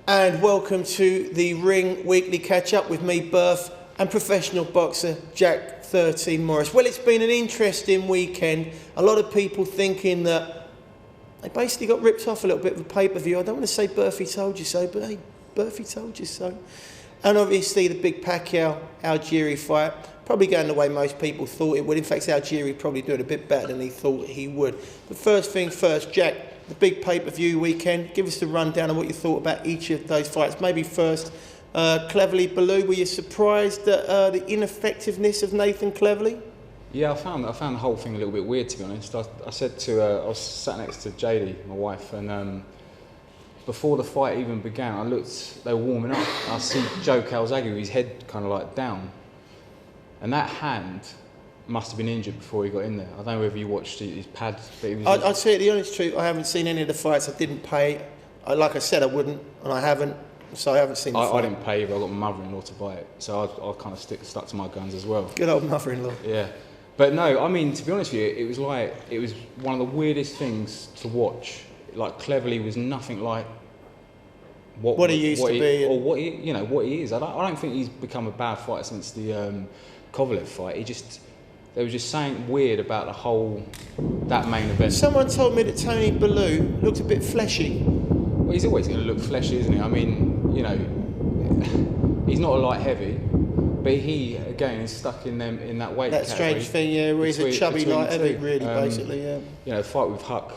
And welcome to the Ring Weekly Catch-Up with me, Berth, and professional boxer Jack 13 Morris. Well, it's been an interesting weekend. A lot of people thinking that they basically got ripped off a little bit with pay-per-view. I don't want to say Berthy told you so, but hey, Berthy told you so. And obviously the big Pacquiao-Algieri fight, probably going the way most people thought it would. In fact, Algieri probably doing a bit better than he thought he would. But first thing first, Jack, the big pay-per-view weekend. Give us the rundown of what you thought about each of those fights. Maybe first, Cleverly Bellew. Were you surprised at the ineffectiveness of Nathan Cleverly? Yeah, I found the whole thing a little bit weird, to be honest. I said to I was sat next to JD, my wife, and before the fight even began, I looked. They were warming up. I see Joe Calzaghe with his head kind of like down, and that hand must have been injured before he got in there. I don't know whether you watched his pad. But I'd say the honest truth, I haven't seen any of the fights. I didn't pay. Like I said, I wouldn't, and I haven't. So I haven't seen the fight. I didn't pay, but I got my mother-in-law to buy it. So I kind of stuck to my guns as well. Good old mother-in-law. Yeah. But no, I mean, to be honest with you, it was one of the weirdest things to watch. Like, Cleverly was nothing like what he used to be, or what he is. I don't think he's become a bad fighter since the Kovalev fight. There was just something weird about that main event. Someone told me that Tony Bellew looked a bit fleshy. Well, he's always going to look fleshy, isn't he? I mean, he's not a light heavy, but he again is stuck in that weight. That strange thing, yeah, where he's a chubby light heavy, really, basically, yeah. The fight with Huck.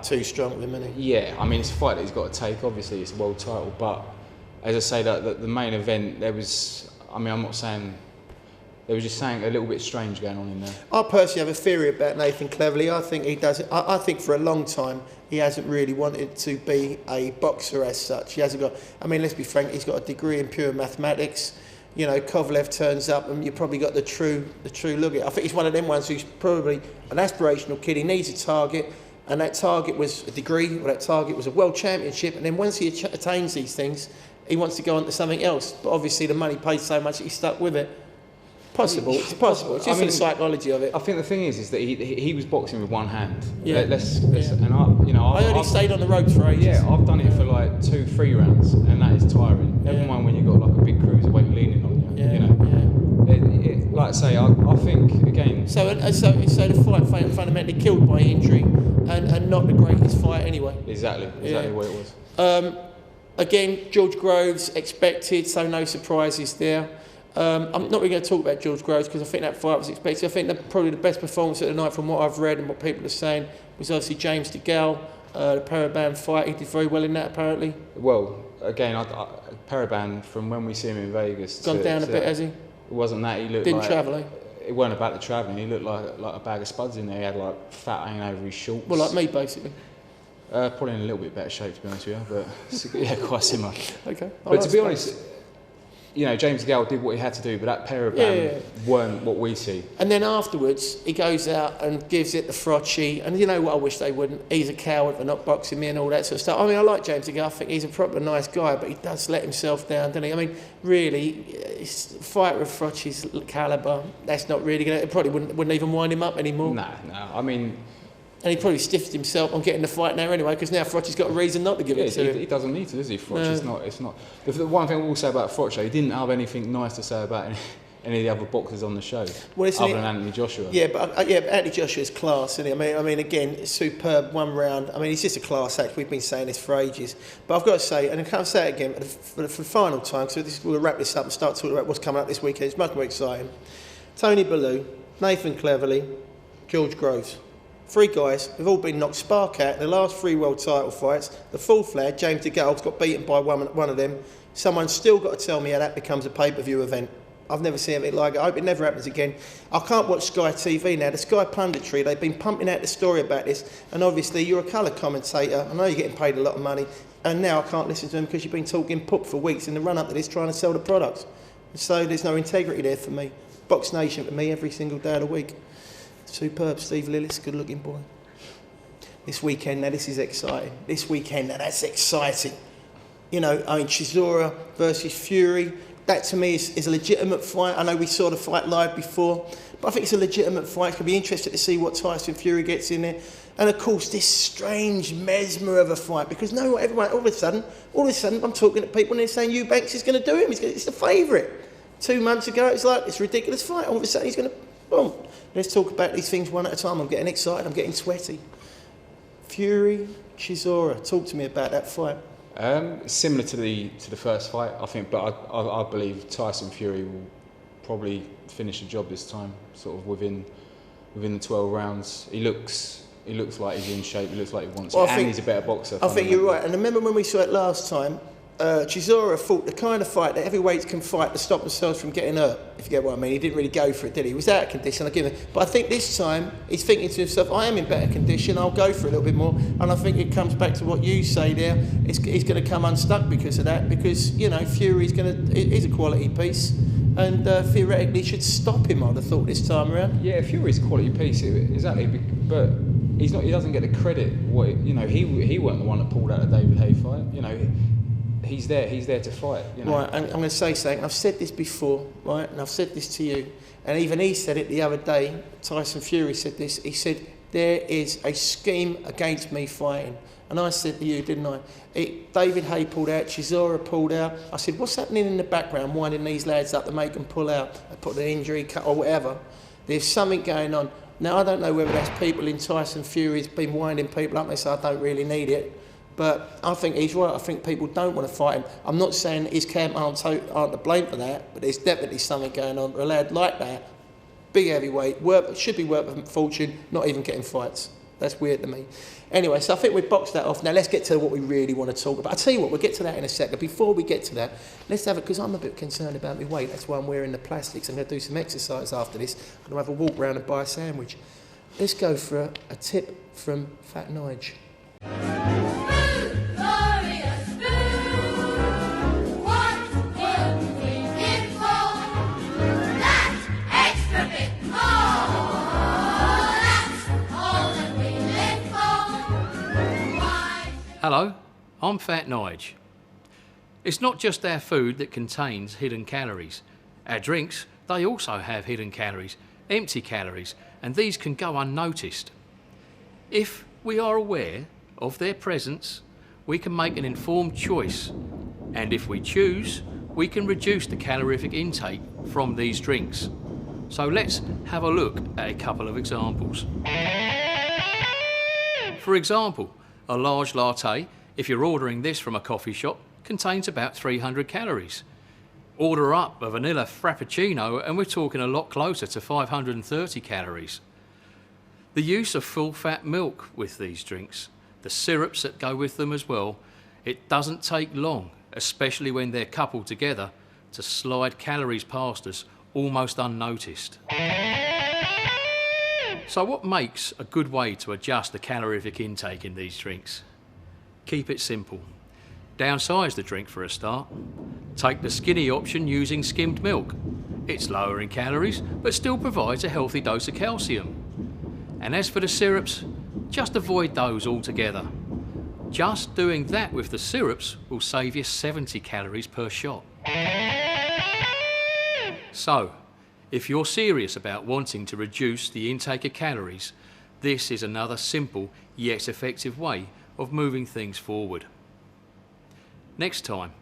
Too strong with him, isn't he? Yeah, I mean, it's a fight that he's got to take. Obviously, it's a world title, but as I say, that the main event, there was. I mean, I'm not saying. There was just something a little bit strange going on in there. I personally have a theory about Nathan Cleverly. I think he does it. I think for a long time he hasn't really wanted to be a boxer as such. He hasn't got. I mean, let's be frank. He's got a degree in pure mathematics. Kovalev turns up and you've probably got the true look at it. I think he's one of them ones who's probably an aspirational kid. He needs a target, and that target was a degree, or that target was a world championship. And then once he attains these things, he wants to go on to something else. But obviously the money paid so much that he's stuck with it. It's possible. It's just the psychology of it. I think the thing is that he was boxing with one hand. Yeah. And I only stayed on the ropes for ages. Yeah, I've done it for like 2-3 rounds, and that is tiring. Never mind when you've got like a big cruiserweight leaning on you. Yeah. Like I say, I think again. So the fight fundamentally killed by injury, and not the greatest fight anyway. Exactly what it was. Again, George Groves expected, so no surprises there. I'm not really going to talk about George Groves because I think that fight was expected. I think that probably the best performance of the night from what I've read and what people are saying was obviously James DeGale, the Paraban fight. He did very well in that, apparently. Well, again, Paraban, from when we see him in Vegas... Gone down a bit, has he? It wasn't that. He looked Didn't travel, eh? It wasn't about the travelling. He looked like a bag of spuds in there. He had like fat hanging over his shorts. Well, like me, basically. Probably in a little bit better shape, to be honest with you, but yeah, quite similar. Okay. But to be honest... James DeGale did what he had to do, but that Paraban weren't what we see. And then afterwards, he goes out and gives it the Frocci, and you know what I wish they wouldn't? He's a coward for not boxing me and all that sort of stuff. I mean, I like James DeGale, I think he's a proper nice guy, but he does let himself down, doesn't he? I mean, really, a fighter of Frocci's calibre, that's not really going to... It probably wouldn't even wind him up anymore. No, I mean... And he probably stiffed himself on getting the fight now anyway, because now Frocci's got a reason not to give it to him. He doesn't need to, does he? It's not. The one thing I will say about Frocci, he didn't have anything nice to say about any of the other boxers on the show, other than Anthony Joshua. Yeah, but Anthony Joshua's class, isn't he? I mean, again, superb one round. I mean, he's just a class act. We've been saying this for ages. But I've got to say, and I can't say it again, for the final time, so we'll wrap this up and start talking about what's coming up this weekend. It's much more exciting. Tony Bellew, Nathan Cleverly, George Groves. 3 guys, we've all been knocked spark out in the last 3 world title fights. The fourth lad, James DeGale's got beaten by one of them. Someone's still got to tell me how that becomes a pay-per-view event. I've never seen anything like it. I hope it never happens again. I can't watch Sky TV now. The Sky punditry, they've been pumping out the story about this. And obviously, you're a colour commentator. I know you're getting paid a lot of money. And now I can't listen to them because you've been talking poop for weeks in the run-up to this, trying to sell the products. So there's no integrity there for me. Box Nation for me every single day of the week. Superb, Steve Lillis, good-looking boy. This weekend, now this is exciting. This weekend, now that's exciting. Chisora versus Fury. That to me is a legitimate fight. I know we saw the fight live before, but I think it's a legitimate fight. It's going to be interesting to see what Tyson Fury gets in there. And of course, this strange mesmer of a fight, because everyone, all of a sudden, I'm talking to people and they're saying Eubanks is going to do him. It's the favourite. 2 months ago, it's like, it's a ridiculous fight. All of a sudden, he's going to, boom. Let's talk about these things one at a time. I'm getting excited. I'm getting sweaty. Fury, Chisora. Talk to me about that fight. Similar to the first fight, I think, but I believe Tyson Fury will probably finish the job this time, sort of within the 12 rounds. He looks like he's in shape. He looks like he wants it, and he's a better boxer. I think you're right. And remember when we saw it last time, Chisora fought the kind of fight that heavyweights can fight to stop themselves from getting hurt, if you get what I mean. He didn't really go for it, did he? He was out of condition, I give him. But I think this time, he's thinking to himself, I am in better condition, I'll go for it a little bit more. And I think it comes back to what you say there. He's going to come unstuck because of that, because, Fury's is a quality piece. And theoretically should stop him, I'd have thought, this time around. Yeah, Fury's a quality piece, exactly. But he's not. He doesn't get the credit. He wasn't the one that pulled out the David Haye fight. He's there to fight. Right, I'm going to say something. I've said this before, right, and I've said this to you, and even he said it the other day. Tyson Fury said this. He said there is a scheme against me fighting, and I said to you, didn't I? David Haye pulled out, Chisora pulled out. I said, what's happening in the background, winding these lads up to make them pull out? They put an injury cut or whatever. There's something going on. Now I don't know whether that's people in Tyson Fury's been winding people up. They say I don't really need it. But I think he's right. I think people don't want to fight him. I'm not saying his camp aren't to blame for that, but there's definitely something going on. A lad like that, big heavyweight, should be worth a fortune, not even getting fights. That's weird to me. Anyway, so I think we've boxed that off. Now let's get to what we really want to talk about. I'll tell you what, we'll get to that in a second. Before we get to that, let's have it, because I'm a bit concerned about my weight. That's why I'm wearing the plastics. I'm going to do some exercise after this. I'm going to have a walk around and buy a sandwich. Let's go for a tip from Fat Nige. Hello, I'm Fat Nige. It's not just our food that contains hidden calories. Our drinks, they also have hidden calories, empty calories, and these can go unnoticed. If we are aware of their presence, we can make an informed choice, and if we choose, we can reduce the calorific intake from these drinks. So let's have a look at a couple of examples. For example, a large latte, if you're ordering this from a coffee shop, contains about 300 calories. Order up a vanilla frappuccino and we're talking a lot closer to 530 calories. The use of full-fat milk with these drinks, the syrups that go with them as well, it doesn't take long, especially when they're coupled together, to slide calories past us almost unnoticed. So what makes a good way to adjust the calorific intake in these drinks? Keep it simple. Downsize the drink for a start. Take the skinny option using skimmed milk. It's lower in calories, but still provides a healthy dose of calcium. And as for the syrups, just avoid those altogether. Just doing that with the syrups will save you 70 calories per shot. So, if you're serious about wanting to reduce the intake of calories, this is another simple yet effective way of moving things forward. Next time,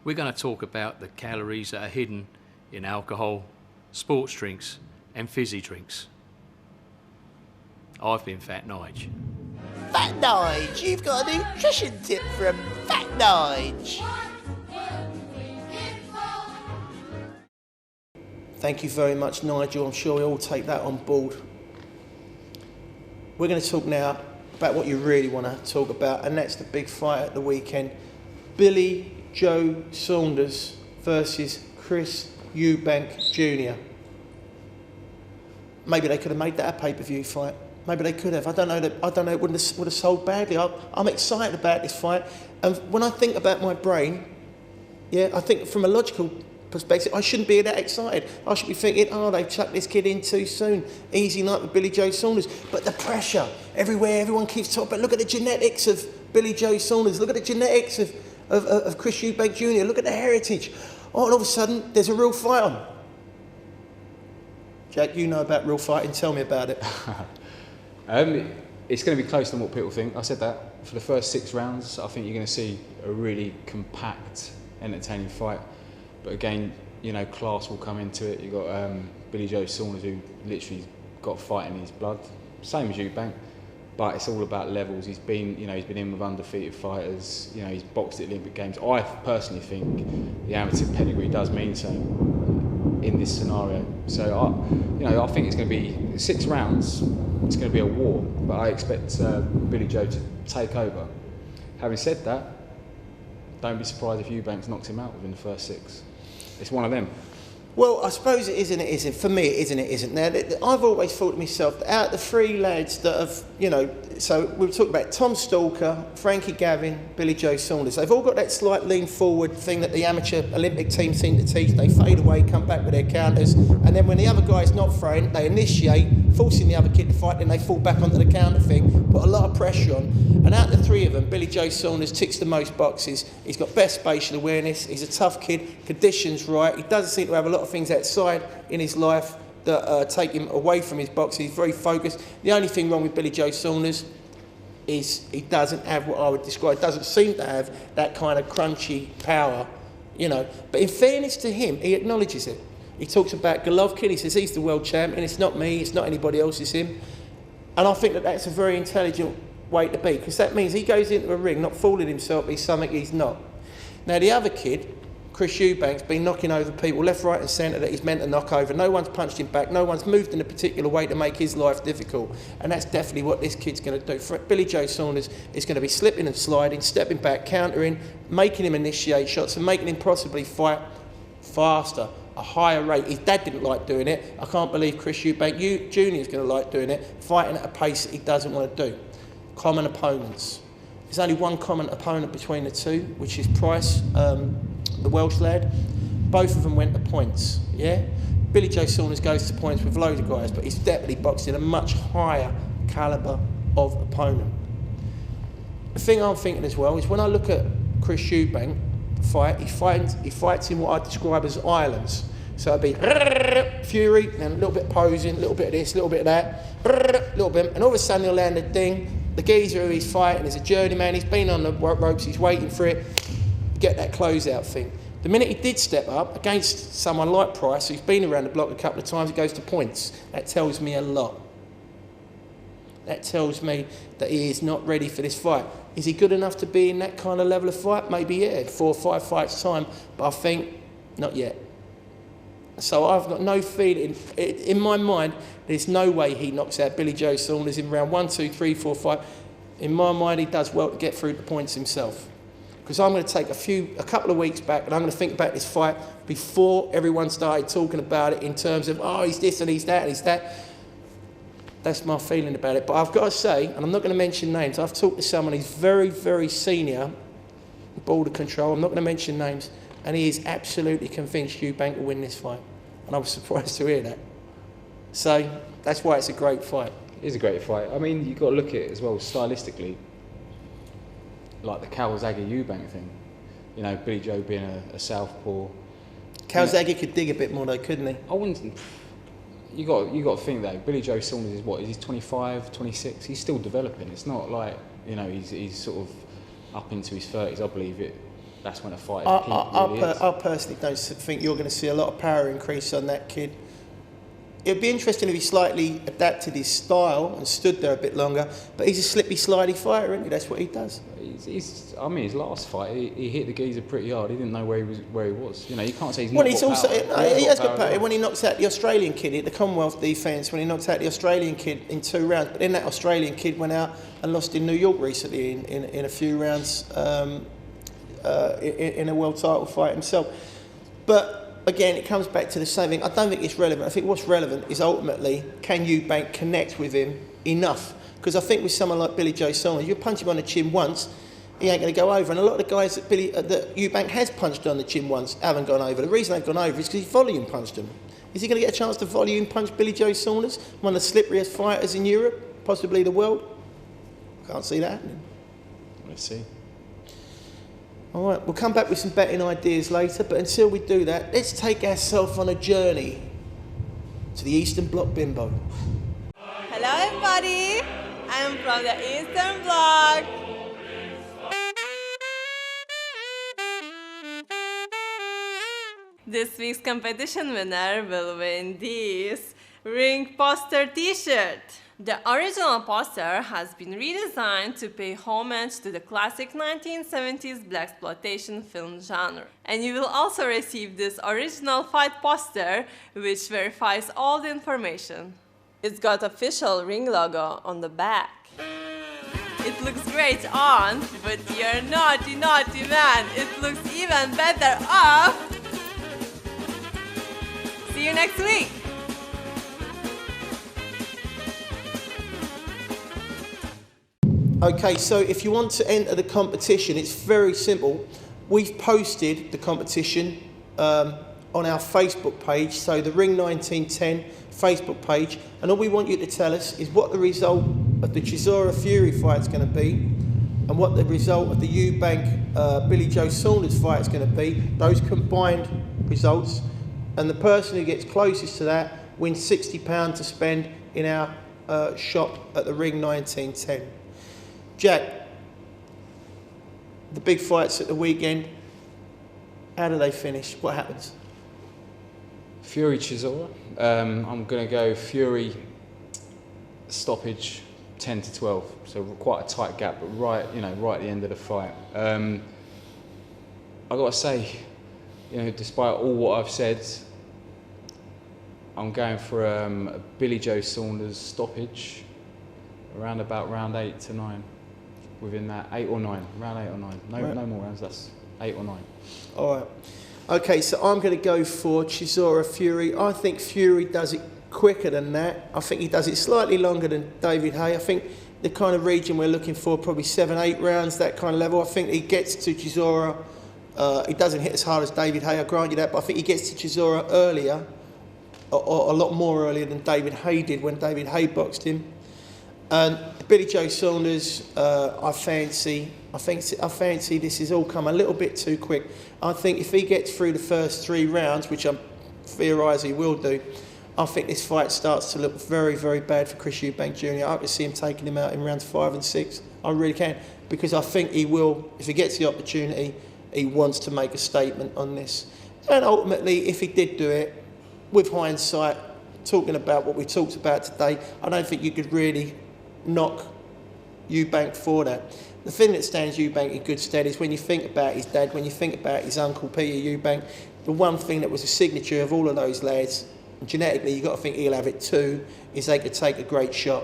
we're going to talk about the calories that are hidden in alcohol, sports drinks and fizzy drinks. I've been Fat Nige. Fat Nige, you've got a nutrition tip from Fat Nige. Thank you very much, Nigel. I'm sure we'll all take that on board. We're going to talk now about what you really want to talk about, and that's the big fight at the weekend. Billy Joe Saunders versus Chris Eubank Jr. Maybe they could have made that a pay-per-view fight. Maybe they could have. I don't know. It would have sold badly. I'm excited about this fight. And when I think about my brain, I think from a logical perspective, I shouldn't be that excited. I should be thinking, they've chucked this kid in too soon. Easy night with Billy Joe Saunders. But the pressure everywhere, everyone keeps talking about, look at the genetics of Billy Joe Saunders. Look at the genetics of Chris Eubank Jr. Look at the heritage. And all of a sudden, there's a real fight on. Jack, you know about real fighting. Tell me about it. it's going to be closer than what people think. I said that. For the first 6 rounds, I think you're going to see a really compact, entertaining fight. But again, you know, class will come into it. You've got Billy Joe Saunders, who literally got fight in his blood. Same as Eubank. But it's all about levels. He's been in with undefeated fighters. You know, he's boxed at Olympic Games. I personally think the amateur pedigree does mean something in this scenario. So, I think it's going to be 6 rounds. It's going to be a war. But I expect Billy Joe to take over. Having said that, don't be surprised if Eubanks knocks him out within the first 6. It's one of them. Well, I suppose it is and it isn't. For me, it is and it isn't. Now, I've always thought to myself, that out of the 3 lads that have, you know, so we were talking about Tom Stalker, Frankie Gavin, Billy Joe Saunders. They've all got that slight lean forward thing that the amateur Olympic team seem to teach. They fade away, come back with their counters, and then when the other guy's not throwing, they initiate, forcing the other kid to fight, then they fall back onto the counter thing, put a lot of pressure on. And out of the 3 of them, Billy Joe Saunders ticks the most boxes. He's got best spatial awareness. He's a tough kid. Conditions right. He doesn't seem to have a lot of things outside in his life that take him away from his boxing. He's very focused. The only thing wrong with Billy Joe Saunders is he doesn't have what I would describe, doesn't seem to have that kind of crunchy power, you know. But in fairness to him, he acknowledges it. He talks about Golovkin. He says he's the world champion. It's not me. It's not anybody else. It's him. And I think that that's a very intelligent way to be, because that means he goes into a ring not fooling himself he's something he's not. Now the other kid, Chris Eubank's been knocking over people left, right and centre that he's meant to knock over. No one's punched him back, no one's moved in a particular way to make his life difficult, and that's definitely what this kid's going to do. For Billy Joe Saunders is going to be slipping and sliding, stepping back, countering, making him initiate shots and making him possibly fight faster, a higher rate. His dad didn't like doing it. I can't believe Chris Eubank Jr. is going to like doing it, fighting at a pace that he doesn't want to do. Common opponents. There's only one common opponent between the 2, which is Price, the Welsh lad. Both of them went to points, yeah? Billy Joe Saunders goes to points with loads of guys, but he's definitely boxing a much higher calibre of opponent. The thing I'm thinking as well is when I look at Chris Eubank fight, he fights in what I describe as islands. So it'd be fury, and a little bit posing, a little bit of this, a little bit of that, a little bit, and all of a sudden he'll land a ding. The geezer who he's fighting is a journeyman, he's been on the ropes, he's waiting for it, get that closeout thing. The minute he did step up against someone like Price, who's been around the block a couple of times, it goes to points. That tells me a lot. That tells me that he is not ready for this fight. Is he good enough to be in that kind of level of fight? Maybe, yeah, 4 or 5 fights time, but I think not yet. So I've got no feeling, in my mind, there's no way he knocks out Billy Joe Saunders in round 1, 2, 3, 4, 5. In my mind, he does well to get through the points himself. Because I'm going to take a couple of weeks back and I'm going to think about this fight before everyone started talking about it in terms of, oh, he's this and he's that and he's that. That's my feeling about it. But I've got to say, and I'm not going to mention names, I've talked to someone who's very, very senior, border control, I'm not going to mention names, and he is absolutely convinced Eubank will win this fight. And I was surprised to hear that. So that's why it's a great fight. It is a great fight. I mean, you've got to look at it as well stylistically, like the Calzaghe-Eubank thing. You know, Billy Joe being a southpaw. Calzaghe could dig a bit more though, couldn't he? I wouldn't. You got to think though. Billy Joe Saunders is what? Is he 25, 26? He's still developing. It's not like, you know, he's sort of up into his 30s. I believe it. That's when a fight is. I personally don't think you're going to see a lot of power increase on that kid. It'd be interesting if he slightly adapted his style and stood there a bit longer, but he's a slippy, slidey fighter, isn't he? That's what he does. I mean, his last fight, he hit the geezer pretty hard. He didn't know where he was. You know, you can't say he's not. Well, he's also he has got power. When he knocks out the Australian kid at the Commonwealth defence, when he knocked out the Australian kid in 2 rounds, but then that Australian kid went out and lost in New York recently in a few rounds in a world title fight himself. But again, it comes back to the same thing. I don't think it's relevant. I think what's relevant is ultimately, can Eubank connect with him enough? Because I think with someone like Billy Joe Saunders, you punch him on the chin once, he ain't going to go over. And a lot of the guys that Eubank has punched on the chin once haven't gone over. The reason they've gone over is because he volume punched him. Is he going to get a chance to volume punch Billy Joe Saunders, one of the slipperiest fighters in Europe, possibly the world? Can't see that happening. Let's see. All right, we'll come back with some betting ideas later, but until we do that, let's take ourselves on a journey to the Eastern Bloc Bimbo. Hello everybody, I am from the Eastern Bloc. This week's competition winner will win this ring poster t-shirt. The original poster has been redesigned to pay homage to the classic 1970s blaxploitation film genre. And you will also receive this original fight poster, which verifies all the information. It's got official ring logo on the back. It looks great on, but you're naughty, naughty man. It looks even better off. See you next week. Okay, so if you want to enter the competition, it's very simple. We've posted the competition on our Facebook page, so the Ring 1910 Facebook page, and all we want you to tell us is what the result of the Chisora Fury fight is going to be, and what the result of the Eubank Billy Joe Saunders fight is going to be, those combined results, and the person who gets closest to that wins £60 to spend in our shop at the Ring 1910. Jack, the big fights at the weekend, how do they finish? What happens? Fury Chisora. I'm going to go Fury stoppage 10 to 12. So quite a tight gap, but right at the end of the fight. I got to say, despite all what I've said, I'm going for a Billy Joe Saunders stoppage around about round 8 to 9. Within that, 8 or 9, round 8 or 9. No more rounds, that's 8 or 9. All right. Okay, so I'm going to go for Chisora Fury. I think Fury does it quicker than that. I think he does it slightly longer than David Haye. I think the kind of region we're looking for, probably 7-8 rounds, that kind of level. I think he gets to Chisora. He doesn't hit as hard as David Haye, I grant you that, but I think he gets to Chisora earlier, or a lot more earlier than David Haye did when David Haye boxed him. And Billy Joe Saunders, I fancy this has all come a little bit too quick. I think if he gets through the first 3 rounds, which I theorise he will do, I think this fight starts to look very, very bad for Chris Eubank Jr. I could see him taking him out in rounds 5 and 6. I really can, because I think he will, if he gets the opportunity, he wants to make a statement on this. And ultimately, if he did do it, with hindsight, talking about what we talked about today, I don't think you could really knock Eubank for that. The thing that stands Eubank in good stead is when you think about his dad, when you think about his uncle Peter Eubank, the one thing that was a signature of all of those lads, and genetically you've got to think he'll have it too, is they could take a great shot.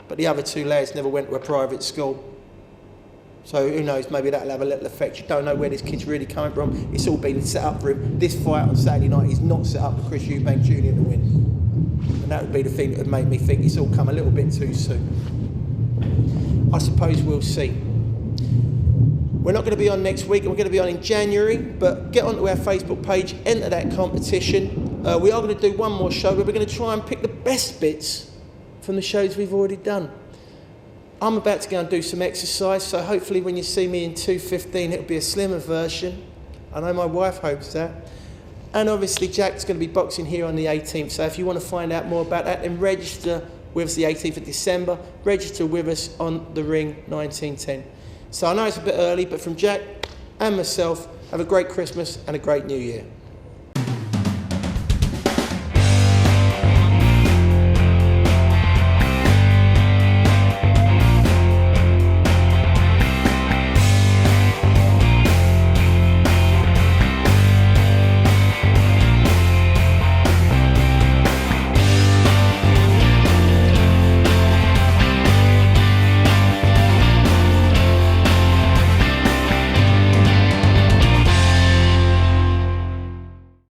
But the other 2 lads never went to a private school. So who knows, maybe that'll have a little effect. You don't know where this kid's really coming from. It's all been set up for him. This fight on Saturday night is not set up for Chris Eubank Jr. to win. And that would be the thing that would make me think it's all come a little bit too soon. I suppose we'll see. We're not going to be on next week, and we're going to be on in January, but get onto our Facebook page, enter that competition. We are going to do one more show, but we're going to try and pick the best bits from the shows we've already done. I'm about to go and do some exercise, so hopefully when you see me in 2:15, it'll be a slimmer version. I know my wife hopes that. And obviously Jack's going to be boxing here on the 18th, so if you want to find out more about that, then register with us the 18th of December. Register with us on the Ring 1910. So I know it's a bit early, but from Jack and myself, have a great Christmas and a great New Year.